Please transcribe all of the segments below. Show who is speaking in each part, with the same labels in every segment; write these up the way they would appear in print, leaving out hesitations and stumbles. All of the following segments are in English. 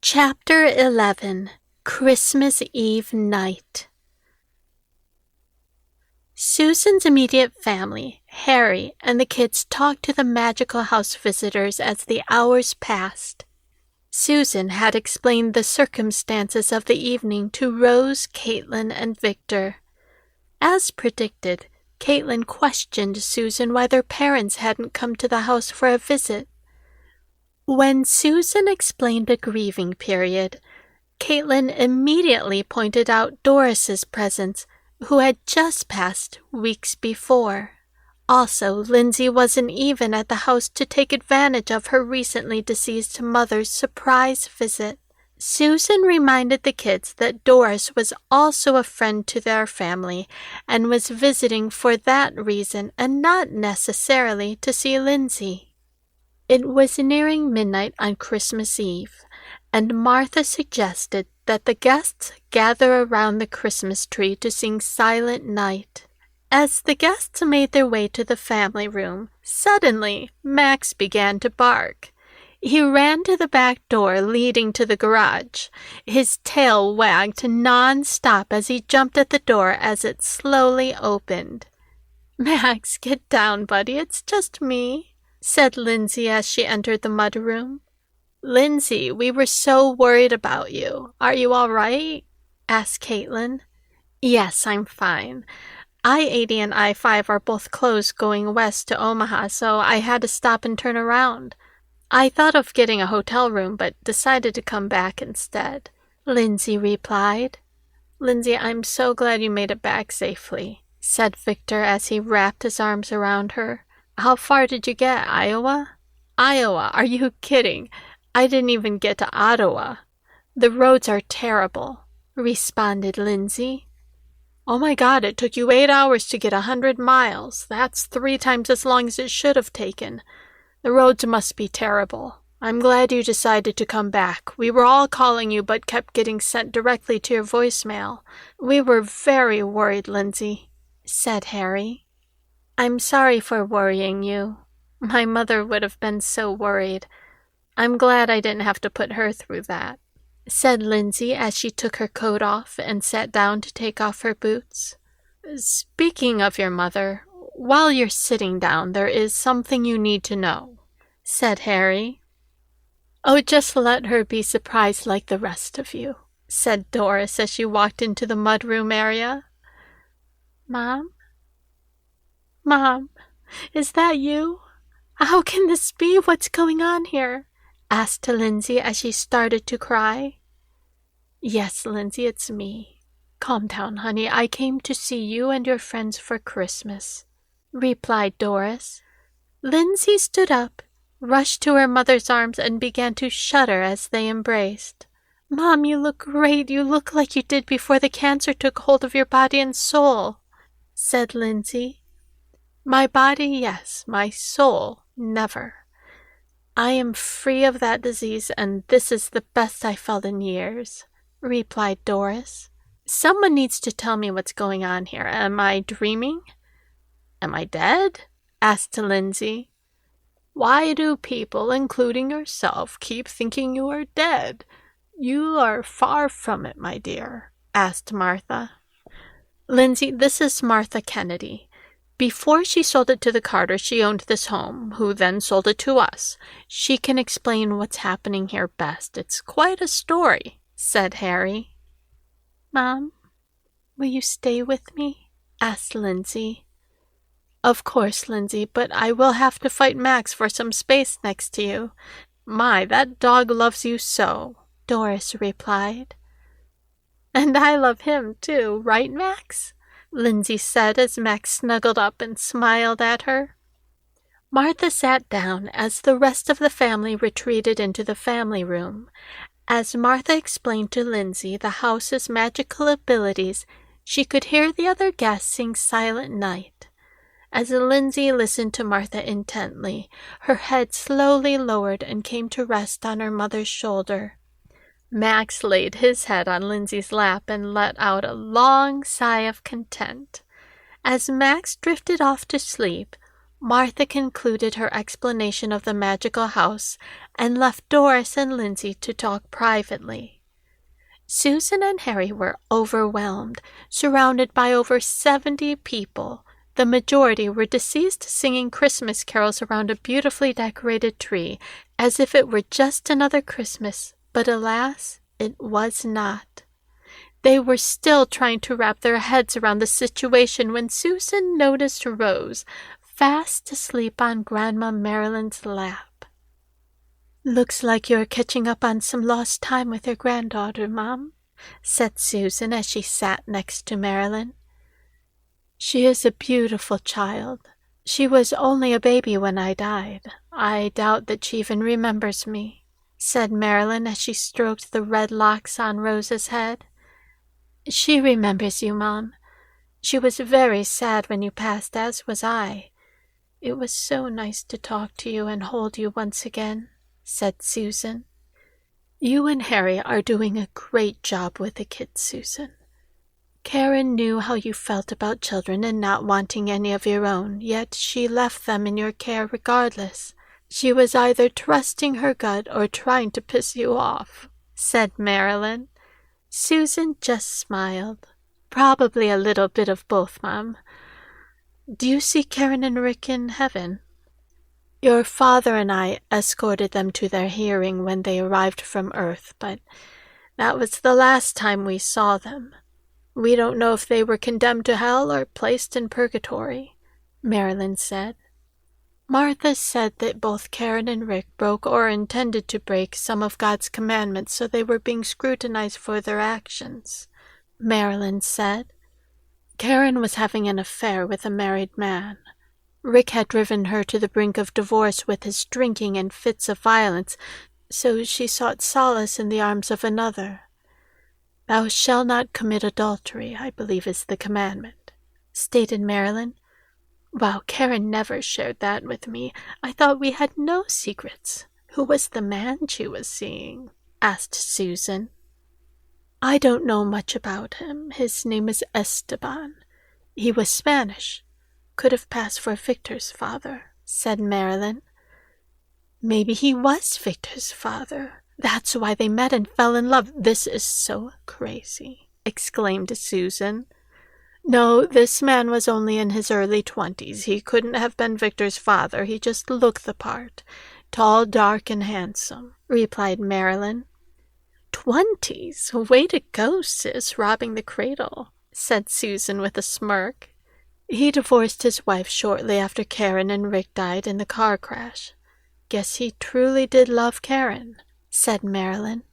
Speaker 1: Chapter 11. Christmas Eve Night. Susan's immediate family, Harry, and the kids talked to the magical house visitors as the hours passed. Susan had explained the circumstances of the evening to Rose, Caitlin, and Victor. As predicted, Caitlin questioned Susan why their parents hadn't come to the house for a visit. When Susan explained the grieving period, Caitlin immediately pointed out Doris's presence, who had just passed weeks before. Also, Lindsay wasn't even at the house to take advantage of her recently deceased mother's surprise visit. Susan reminded the kids that Doris was also a friend to their family and was visiting for that reason and not necessarily to see Lindsay. It was nearing midnight on Christmas Eve, and Martha suggested that the guests gather around the Christmas tree to sing Silent Night. As the guests made their way to the family room, suddenly Max began to bark. He ran to the back door leading to the garage. His tail wagged non-stop as he jumped at the door as it slowly opened. "Max, get down, buddy. It's just me," said Lindsay as she entered the mudroom. "Lindsay, we were so worried about you. Are you all right?" asked Caitlin. "Yes, I'm fine. I-80 and I-5 are both closed going west to Omaha, so I had to stop and turn around. I thought of getting a hotel room, but decided to come back instead," Lindsay replied. "Lindsay, I'm so glad you made it back safely," said Victor as he wrapped his arms around her. "How far did you get, Iowa?" "Iowa? Are you kidding? I didn't even get to Ottawa. The roads are terrible," responded Lindsay. "Oh my God, it took you 8 hours to get 100 miles. That's 3 times as long as it should have taken. The roads must be terrible. I'm glad you decided to come back. We were all calling you but kept getting sent directly to your voicemail. We were very worried, Lindsay," said Harry. "I'm sorry for worrying you. My mother would have been so worried. I'm glad I didn't have to put her through that," said Lindsay as she took her coat off and sat down to take off her boots. "Speaking of your mother, while you're sitting down, there is something you need to know," said Harry. "Oh, just let her be surprised like the rest of you," said Doris as she walked into the mudroom area. "Mom? Mom, is that you? How can this be? What's going on here?" asked Lindsay as she started to cry. "Yes, Lindsay, it's me. Calm down, honey. I came to see you and your friends for Christmas," replied Doris. Lindsay stood up, rushed to her mother's arms, and began to shudder as they embraced. "Mom, you look great. You look like you did before the cancer took hold of your body and soul," said Lindsay. "My body, yes. My soul, never. I am free of that disease, and this is the best I felt in years," replied Doris. "Someone needs to tell me what's going on here. Am I dreaming? Am I dead?" asked Lindsay. "Why do people, including yourself, keep thinking you are dead? You are far from it, my dear," asked Martha. "Lindsay, this is Martha Kennedy. Before she sold it to the Carters, she owned this home, who then sold it to us. She can explain what's happening here best. It's quite a story," said Harry. "Mom, will you stay with me?" asked Lindsay. "Of course, Lindsay, but I will have to fight Max for some space next to you. My, that dog loves you so," Doris replied. "And I love him too, right, Max?" Lindsay said as Max snuggled up and smiled at her. Martha sat down as the rest of the family retreated into the family room. As Martha explained to Lindsay the house's magical abilities, she could hear the other guests sing Silent Night. As Lindsay listened to Martha intently, her head slowly lowered and came to rest on her mother's shoulder. Max laid his head on Lindsay's lap and let out a long sigh of content. As Max drifted off to sleep, Martha concluded her explanation of the magical house and left Doris and Lindsay to talk privately. Susan and Harry were overwhelmed, surrounded by over 70 people. The majority were deceased singing Christmas carols around a beautifully decorated tree, as if it were just another Christmas, but alas, it was not. They were still trying to wrap their heads around the situation when Susan noticed Rose, fast asleep on Grandma Marilyn's lap. "Looks like you're catching up on some lost time with your granddaughter, Mom," said Susan as she sat next to Marilyn. "She is a beautiful child. She was only a baby when I died. I doubt that she even remembers me," said Marilyn as she stroked the red locks on Rose's head. "She remembers you, Mom. She was very sad when you passed, as was I. It was so nice to talk to you and hold you once again," said Susan. "You and Harry are doing a great job with the kids, Susan. Karen knew how you felt about children and not wanting any of your own, yet she left them in your care regardless. She was either trusting her gut or trying to piss you off," said Marilyn. Susan just smiled. "Probably a little bit of both, Mom. Do you see Karen and Rick in heaven? Your father and I escorted them to their hearing when they arrived from Earth, but that was the last time we saw them. We don't know if they were condemned to hell or placed in purgatory," Marilyn said. Martha said that both Karen and Rick broke or intended to break some of God's commandments, so they were being scrutinized for their actions. Marilyn said Karen was having an affair with a married man. Rick had driven her to the brink of divorce with his drinking and fits of violence, so she sought solace in the arms of another. "Thou shalt not commit adultery," I believe is the commandment, stated Marilyn. "Wow, Karen never shared that with me. I thought we had no secrets. Who was the man she was seeing?" asked Susan. "I don't know much about him. His name is Esteban. He was Spanish. Could have passed for Victor's father," said Marilyn. "Maybe he was Victor's father. That's why they met and fell in love. This is so crazy," exclaimed Susan. "No, this man was only in his early 20s. He couldn't have been Victor's father. He just looked the part. Tall, dark, and handsome," replied Marilyn. "20s? Way to go, sis, robbing the cradle," said Susan with a smirk. "He divorced his wife shortly after Karen and Rick died in the car crash. Guess he truly did love Karen," said Marilyn.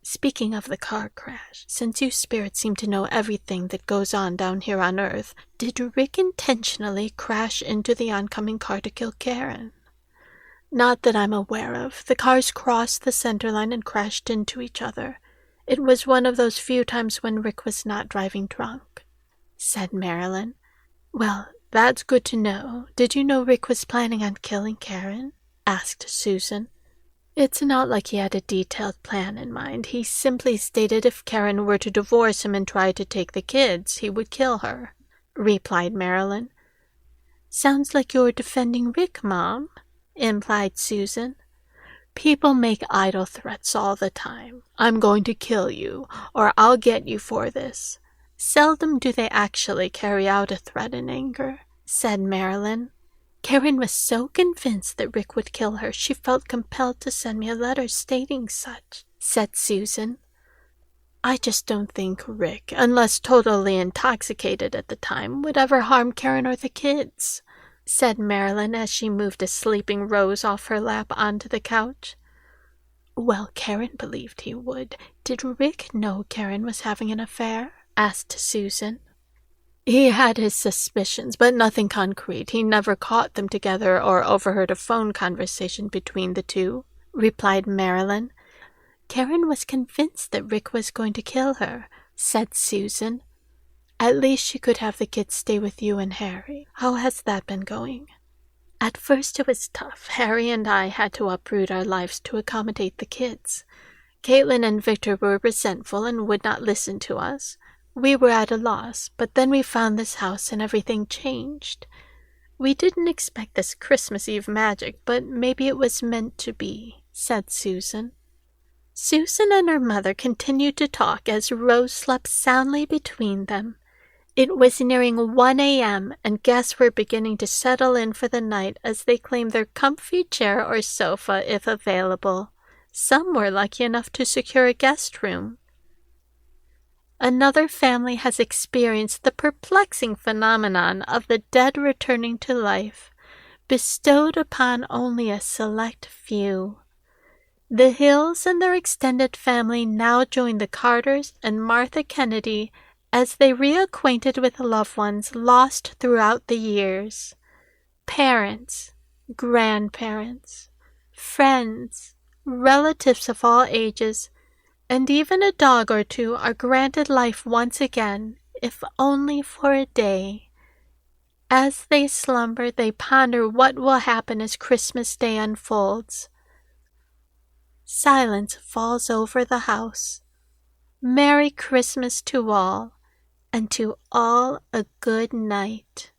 Speaker 1: "Speaking of the car crash, since you spirits seem to know everything that goes on down here on Earth, did Rick intentionally crash into the oncoming car to kill Karen?" "Not that I'm aware of. The cars crossed the center line and crashed into each other. It was one of those few times when Rick was not driving drunk," said Marilyn. "Well, that's good to know. Did you know Rick was planning on killing Karen?" asked Susan. "It's not like he had a detailed plan in mind. He simply stated if Karen were to divorce him and try to take the kids, he would kill her," replied Marilyn. "Sounds like you're defending Rick, Mom," implied Susan. "People make idle threats all the time. I'm going to kill you, or I'll get you for this. Seldom do they actually carry out a threat in anger," said Marilyn. "Karen was so convinced that Rick would kill her, she felt compelled to send me a letter stating such," said Susan. "I just don't think Rick, unless totally intoxicated at the time, would ever harm Karen or the kids," said Marilyn as she moved a sleeping Rose off her lap onto the couch. "Well, Karen believed he would. Did Rick know Karen was having an affair?" asked Susan. "He had his suspicions, but nothing concrete. He never caught them together or overheard a phone conversation between the two," replied Marilyn. "Karen was convinced that Rick was going to kill her," said Susan. "At least she could have the kids stay with you and Harry. How has that been going?" "At first it was tough. Harry and I had to uproot our lives to accommodate the kids. Caitlin and Victor were resentful and would not listen to us. We were at a loss, but then we found this house and everything changed. "We didn't expect this Christmas Eve magic, but maybe it was meant to be," said Susan. Susan and her mother continued to talk as Rose slept soundly between them. It was nearing 1 a.m., and guests were beginning to settle in for the night as they claimed their comfy chair or sofa if available. Some were lucky enough to secure a guest room. Another family has experienced the perplexing phenomenon of the dead returning to life, bestowed upon only a select few. The Hills and their extended family now join the Carters and Martha Kennedy as they reacquainted with loved ones lost throughout the years. Parents, grandparents, friends, relatives of all ages, and even a dog or two are granted life once again, if only for a day. As they slumber, they ponder what will happen as Christmas Day unfolds. Silence falls over the house. Merry Christmas to all, and to all a good night.